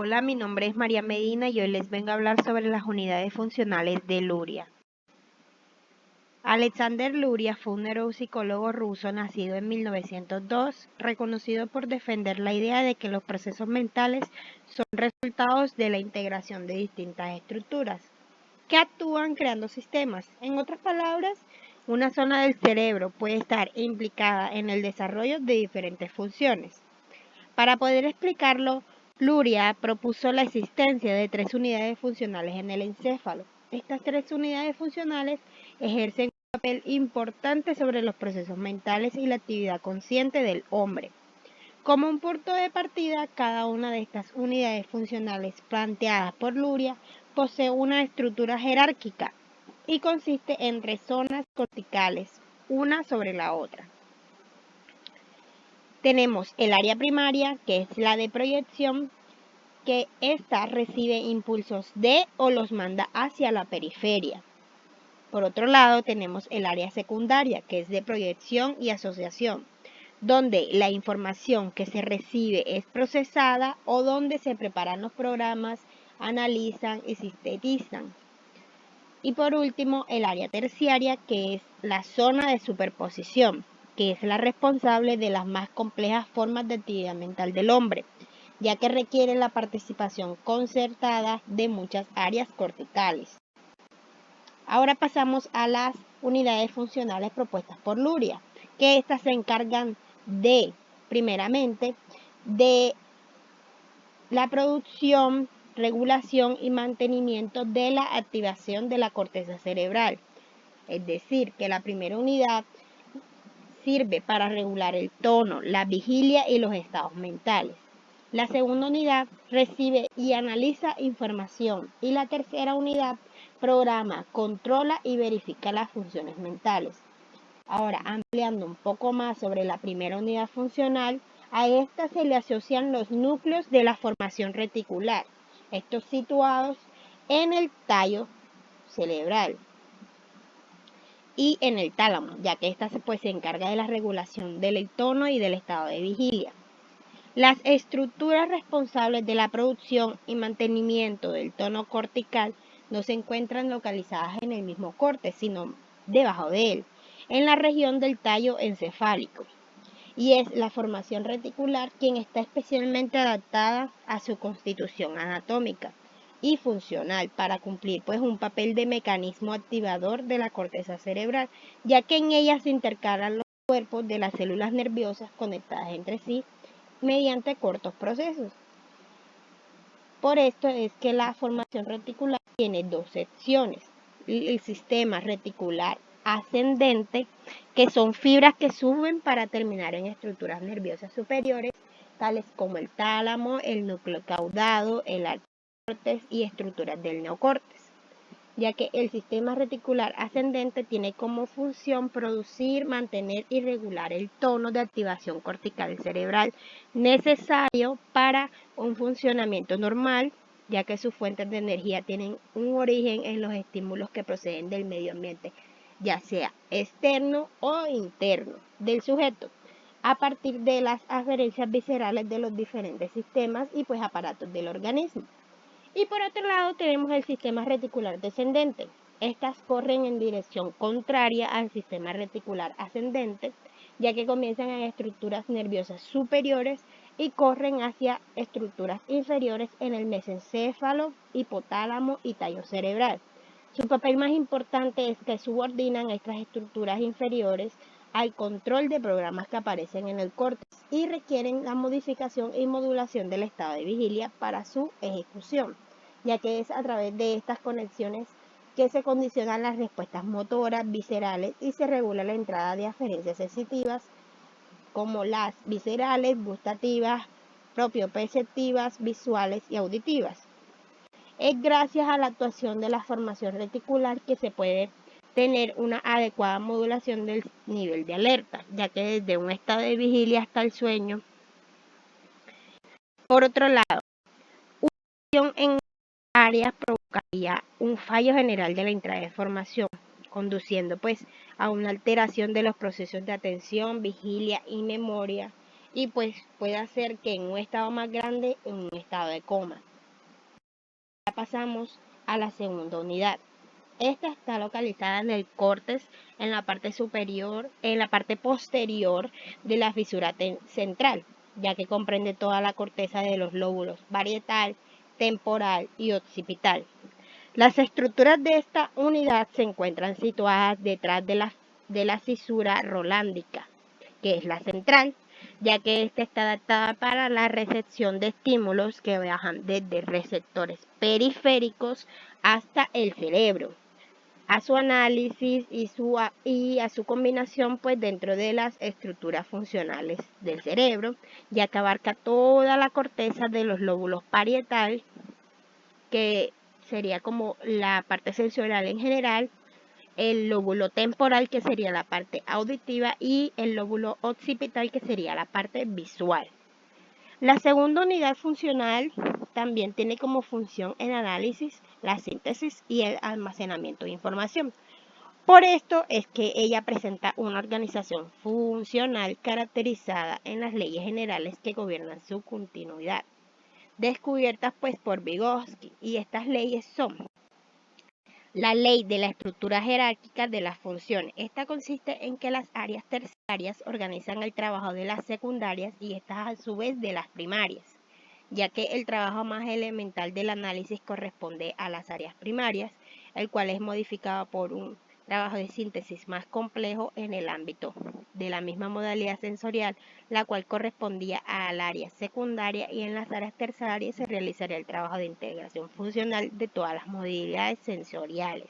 Hola, mi nombre es María Medina y hoy les vengo a hablar sobre las unidades funcionales de Luria. Alexander Luria fue un neuropsicólogo ruso nacido en 1902, reconocido por defender la idea de que los procesos mentales son resultados de la integración de distintas estructuras que actúan creando sistemas. En otras palabras, una zona del cerebro puede estar implicada en el desarrollo de diferentes funciones. Para poder explicarlo, Luria propuso la existencia de 3 unidades funcionales en el encéfalo. Estas 3 unidades funcionales ejercen un papel importante sobre los procesos mentales y la actividad consciente del hombre. Como un punto de partida, cada una de estas unidades funcionales planteadas por Luria posee una estructura jerárquica y consiste en 3 zonas corticales, una sobre la otra. Tenemos el área primaria, que es la de proyección, que ésta recibe impulsos de o los manda hacia la periferia. Por otro lado, tenemos el área secundaria, que es de proyección y asociación, donde la información que se recibe es procesada o donde se preparan los programas, analizan y sintetizan. Y por último, el área terciaria, que es la zona de superposición, que es la responsable de las más complejas formas de actividad mental del hombre, ya que requiere la participación concertada de muchas áreas corticales. Ahora pasamos a las unidades funcionales propuestas por Luria, que estas se encargan de, primeramente, de la producción, regulación y mantenimiento de la activación de la corteza cerebral. Es decir, que la primera unidad sirve para regular el tono, la vigilia y los estados mentales. La segunda unidad recibe y analiza información y la tercera unidad programa, controla y verifica las funciones mentales. Ahora, ampliando un poco más sobre la primera unidad funcional, a esta se le asocian los núcleos de la formación reticular, estos situados en el tallo cerebral y en el tálamo, ya que esta se encarga de la regulación del tono y del estado de vigilia. Las estructuras responsables de la producción y mantenimiento del tono cortical no se encuentran localizadas en el mismo corte, sino debajo de él, en la región del tallo encefálico. Y es la formación reticular quien está especialmente adaptada a su constitución anatómica y funcional para cumplir un papel de mecanismo activador de la corteza cerebral, ya que en ella se intercalan los cuerpos de las células nerviosas conectadas entre sí mediante cortos procesos. Por esto es que la formación reticular tiene 2 secciones: el sistema reticular ascendente, que son fibras que suben para terminar en estructuras nerviosas superiores, tales como el tálamo, el núcleo caudado, el córtex y estructuras del neocórtex, ya que el sistema reticular ascendente tiene como función producir, mantener y regular el tono de activación cortical cerebral necesario para un funcionamiento normal, ya que sus fuentes de energía tienen un origen en los estímulos que proceden del medio ambiente, ya sea externo o interno del sujeto, a partir de las aferencias viscerales de los diferentes sistemas y aparatos del organismo. Y por otro lado tenemos el sistema reticular descendente. Estas corren en dirección contraria al sistema reticular ascendente, ya que comienzan en estructuras nerviosas superiores y corren hacia estructuras inferiores en el mesencéfalo, hipotálamo y tallo cerebral. Su papel más importante es que subordinan estas estructuras inferiores al control de programas que aparecen en el córtex y requieren la modificación y modulación del estado de vigilia para su ejecución, ya que es a través de estas conexiones que se condicionan las respuestas motoras, viscerales y se regula la entrada de aferencias sensitivas como las viscerales, gustativas, propioperceptivas, visuales y auditivas. Es gracias a la actuación de la formación reticular que se puede tener una adecuada modulación del nivel de alerta, ya que desde un estado de vigilia hasta el sueño. Por otro lado, una acción en áreas provocaría un fallo general de la entrada de formación, conduciendo a una alteración de los procesos de atención, vigilia y memoria, y puede hacer que en un estado más grande, en un estado de coma. Pasamos a la segunda unidad. Esta está localizada en el córtex, en la parte superior, en la parte posterior de la fisura central, ya que comprende toda la corteza de los lóbulos parietal, temporal y occipital. Las estructuras de esta unidad se encuentran situadas detrás de la fisura rolándica, que es la central, ya que esta está adaptada para la recepción de estímulos que viajan desde receptores periféricos hasta el cerebro, a su análisis y a su combinación pues dentro de las estructuras funcionales del cerebro, ya que abarca toda la corteza de los lóbulos parietal, que sería como la parte sensorial en general, el lóbulo temporal, que sería la parte auditiva, y el lóbulo occipital, que sería la parte visual. La segunda unidad funcional también tiene como función el análisis, la síntesis y el almacenamiento de información. Por esto es que ella presenta una organización funcional caracterizada en las leyes generales que gobiernan su continuidad, descubiertas pues por Vygotsky, y estas leyes son la ley de la estructura jerárquica de las funciones. Esta consiste en que las áreas terciarias organizan el trabajo de las secundarias y estas a su vez de las primarias, ya que el trabajo más elemental del análisis corresponde a las áreas primarias, el cual es modificado por un trabajo de síntesis más complejo en el ámbito de la misma modalidad sensorial, la cual correspondía al área secundaria, y en las áreas terciarias se realizaría el trabajo de integración funcional de todas las modalidades sensoriales.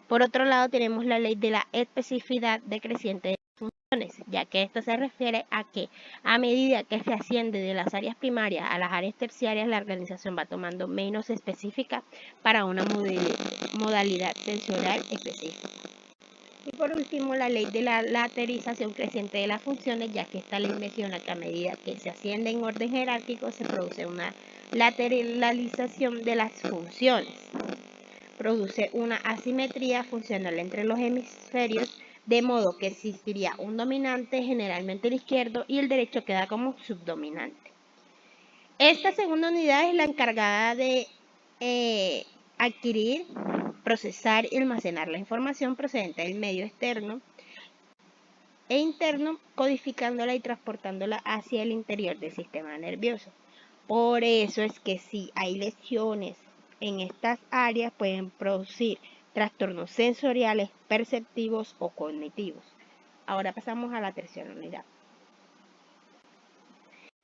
Por otro lado, tenemos la ley de la especificidad decreciente de funciones, ya que esto se refiere a que a medida que se asciende de las áreas primarias a las áreas terciarias, la organización va tomando menos específica para una modalidad sensorial específica. Y por último, la ley de la laterización creciente de las funciones, ya que esta ley menciona que a medida que se asciende en orden jerárquico se produce una lateralización de las funciones. Produce una asimetría funcional entre los hemisferios, de modo que existiría un dominante, generalmente el izquierdo, y el derecho queda como subdominante. Esta segunda unidad es la encargada de adquirir, procesar y almacenar la información procedente del medio externo e interno, codificándola y transportándola hacia el interior del sistema nervioso. Por eso es que si hay lesiones en estas áreas, pueden producir trastornos sensoriales, perceptivos o cognitivos. Ahora pasamos a la tercera unidad.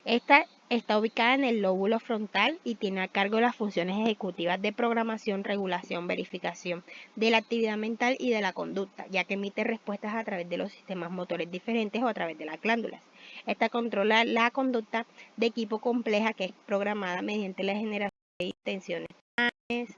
Esta está ubicada en el lóbulo frontal y tiene a cargo las funciones ejecutivas de programación, regulación, verificación de la actividad mental y de la conducta, ya que emite respuestas a través de los sistemas motores diferentes o a través de las glándulas. Esta controla la conducta de equipo compleja, que es programada mediante la generación de intenciones, planes,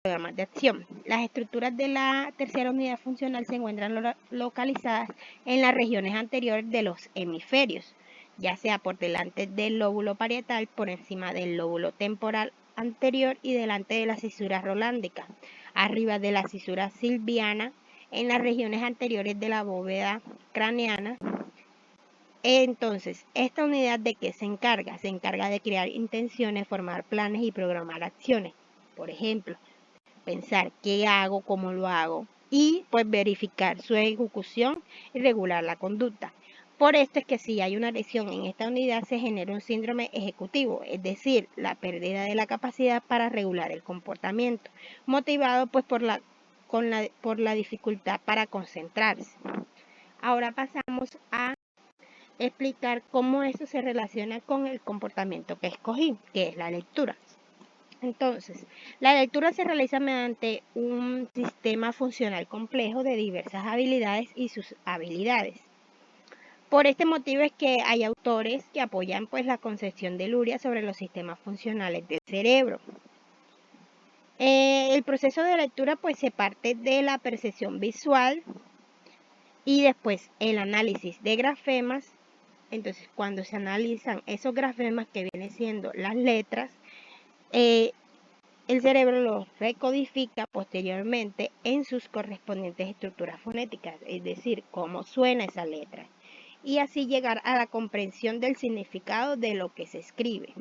programas de acción. Las estructuras de la tercera unidad funcional se encuentran localizadas en las regiones anteriores de los hemisferios, ya sea por delante del lóbulo parietal, por encima del lóbulo temporal anterior y delante de la cisura rolándica, arriba de la cisura silviana, en las regiones anteriores de la bóveda craneana. Entonces, ¿esta unidad de qué se encarga? Se encarga de crear intenciones, formar planes y programar acciones. Por ejemplo, pensar qué hago, cómo lo hago, y pues verificar su ejecución y regular la conducta. Por esto es que si hay una lesión en esta unidad se genera un síndrome ejecutivo, es decir, la pérdida de la capacidad para regular el comportamiento, motivado pues por la dificultad para concentrarse. Ahora pasamos a explicar cómo eso se relaciona con el comportamiento que escogí, que es la lectura. Entonces, la lectura se realiza mediante un sistema funcional complejo de diversas habilidades y sus habilidades. Por este motivo es que hay autores que apoyan pues la concepción de Luria sobre los sistemas funcionales del cerebro. El proceso de lectura pues se parte de la percepción visual y después el análisis de grafemas. Entonces, cuando se analizan esos grafemas que vienen siendo las letras, el cerebro los recodifica posteriormente en sus correspondientes estructuras fonéticas, es decir, cómo suena esa letra, y así llegar a la comprensión del significado de lo que se escribe.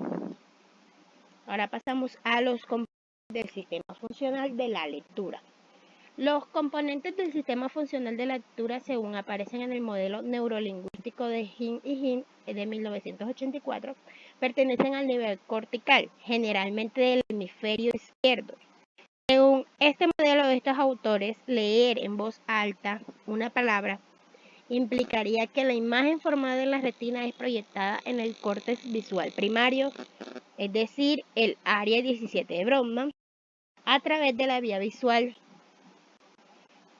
Ahora pasamos a los componentes del sistema funcional de la lectura. Los componentes del sistema funcional de la lectura, según aparecen en el modelo neurolingüístico de Jin y Jin de 1984, pertenecen al nivel cortical, generalmente del hemisferio izquierdo. Según este modelo de estos autores, leer en voz alta una palabra implicaría que la imagen formada en la retina es proyectada en el córtex visual primario, es decir, el área 17 de Brodmann, a través de la vía visual.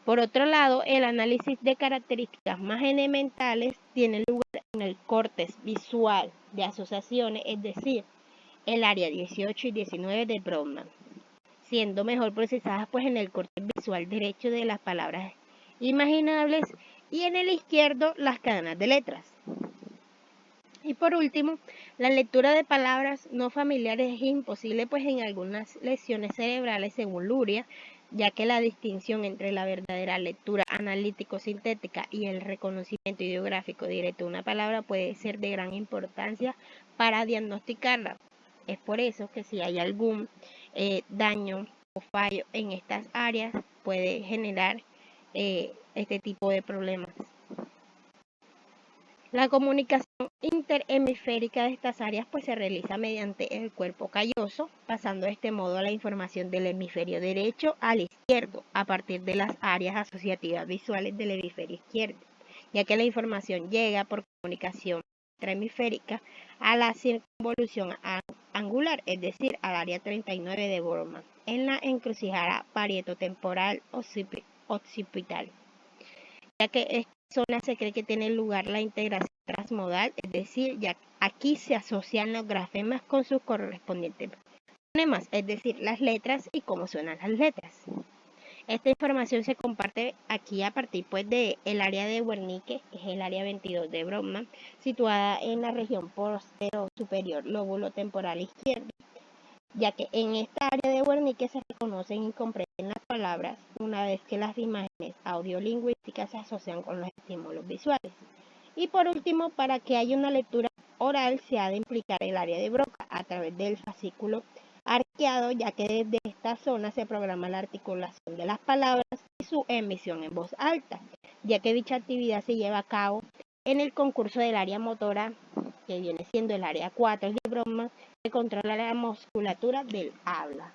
Por otro lado, el análisis de características más elementales tiene lugar en el córtex visual de asociaciones, es decir, el área 18 y 19 de Brodmann, siendo mejor procesadas pues en el córtex visual derecho de las palabras imaginables y en el izquierdo las cadenas de letras. Y por último, la lectura de palabras no familiares es imposible pues en algunas lesiones cerebrales según Luria, ya que la distinción entre la verdadera lectura analítico-sintética y el reconocimiento ideográfico directo de una palabra puede ser de gran importancia para diagnosticarla. Es por eso que si hay algún daño o fallo en estas áreas puede generar este tipo de problemas. La comunicación interhemisférica de estas áreas pues se realiza mediante el cuerpo calloso, pasando de este modo la información del hemisferio derecho al izquierdo a partir de las áreas asociativas visuales del hemisferio izquierdo, ya que la información llega por comunicación intrahemisférica a la circunvolución angular, es decir, al área 39 de Brodmann, en la encrucijada parietotemporal occipital, ya que esta zona se cree que tiene lugar la integración transmodal, es decir, ya aquí se asocian los grafemas con sus correspondientes fonemas, es decir, las letras y cómo suenan las letras. Esta información se comparte aquí a partir pues del área de Wernicke, que es el área 22 de Brodmann, situada en la región postero superior lóbulo temporal izquierdo, ya que en esta área de Wernicke se reconocen y comprenden las palabras una vez que las imágenes audiolingüísticas se asocian con los estímulos visuales. Y por último, para que haya una lectura oral se ha de implicar el área de Broca a través del fascículo arqueado, ya que desde esta zona se programa la articulación de las palabras y su emisión en voz alta, ya que dicha actividad se lleva a cabo en el concurso del área motora, que viene siendo el área 4 de Brodmann, que controla la musculatura del habla.